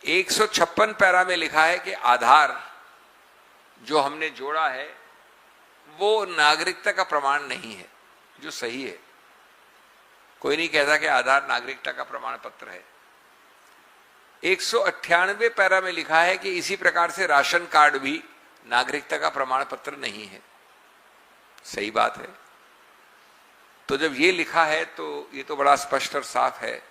156 para में लिखा है कि आधार जो हमने जोड़ा है वो नागरिकता का प्रमाण नहीं है, जो सही है। कोई नहीं कहता कि आधार नागरिकता का प्रमाण पत्र है। 198 पैरा में लिखा है कि इसी प्रकार से राशन कार्ड भी नागरिकता का प्रमाण पत्र नहीं है। सही बात है। तो जब ये लिखा है तो ये तो बड़ा स्पष्ट और साफ है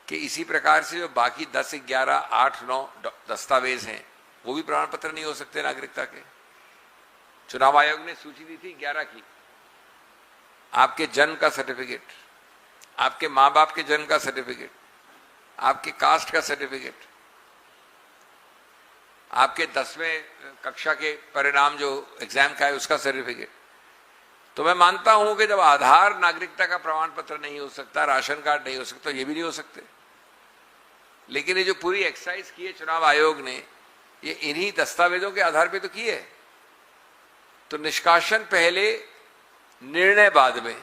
कि इसी प्रकार से जो बाकी 10, 11, 8, 9 दस्तावेज हैं वो भी प्रमाण पत्र नहीं हो सकते नागरिकता के। चुनाव आयोग ने सूची दी थी 11 की। आपके जन्म का सर्टिफिकेट, आपके मां बाप के जन्म का सर्टिफिकेट, आपके कास्ट का सर्टिफिकेट, आपके 10वें कक्षा के परिणाम जो एग्जाम का है उसका सर्टिफिकेट। तो मैं मानता हूं कि जब आधार नागरिकता का प्रमाण पत्र नहीं हो सकता, राशन कार्ड नहीं हो सकता, ये भी नहीं हो सकते। लेकिन ये जो पूरी एक्सरसाइज की है चुनाव आयोग ने, ये इन्हीं दस्तावेजों के आधार पे तो की है। तो निष्कासन पहले, निर्णय बाद में।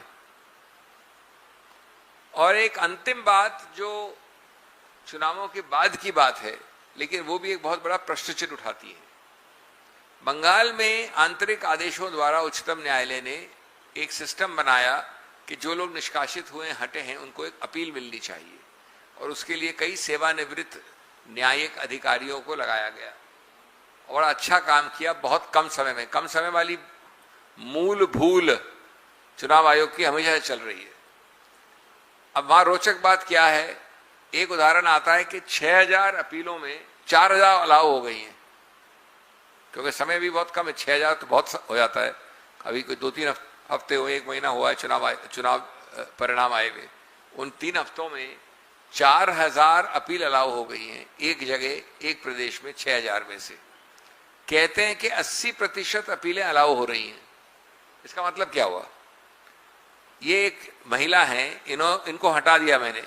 और एक अंतिम बात जो चुनावों के बाद की बात है, लेकिन वो भी एक बहुत बड़ा प्रश्न चिन्ह उठाती है। बंगाल में आंतरिक आदेशों द्वारा उच्चतम न्यायालय ने एक सिस्टम बनाया कि जो लोग निष्कासित हुए हटे हैं उनको एक अपील मिलनी चाहिए, और उसके लिए कई सेवानिवृत्त न्यायिक अधिकारियों को लगाया गया और अच्छा काम किया बहुत कम समय में। कम समय वाली मूल भूल चुनाव आयोग की हमेशा चल रही है। अब वहां रोचक बात क्या है, एक उदाहरण आता है कि 6000 अपीलों में 4000 अलाउ हो गई हैं, क्योंकि समय भी बहुत कम है। 6000 तो बहुत हो जाता है। अभी कोई 2-3 हफ्ते हो, 1 महीना हुआ है चुनाव परिणाम आए हुए। उन 3 हफ्तों में 4000 अपील अलाउ हो गई हैं, एक जगह, एक प्रदेश में 6000 में से। कहते हैं कि 80% अपीलें अलाउ हो रही हैं। इसका मतलब क्या हुआ? ये एक महिला हैं, इनको हटा दिया मैंने,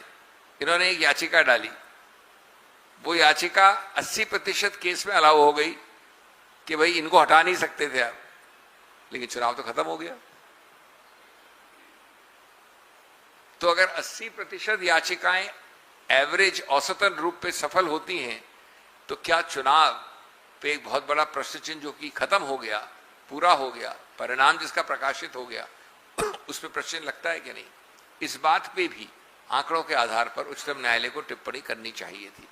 इन्होंने एक याचिका डाली, वो याचिका 80% केस में अलाउ हो गई कि भाई इनको हटा नहीं सकते थे आप, लेकिन चुनाव तो खत्म हो गया। तो अगर 80% याचिकाएं एवरेज औसतन रूप पे सफल होती हैं, तो क्या चुनाव पे एक बहुत बड़ा प्रश्न चिन्ह जो कि खत्म हो गया, पूरा हो गया, परिणाम जिसका प्रकाशित हो गया, उस पर प्रश्न लगता है कि नहीं? इस बात पे भी आंकड़ों के आधार पर उच्चतम न्यायालय को टिप्पणी करनी चाहिए थी।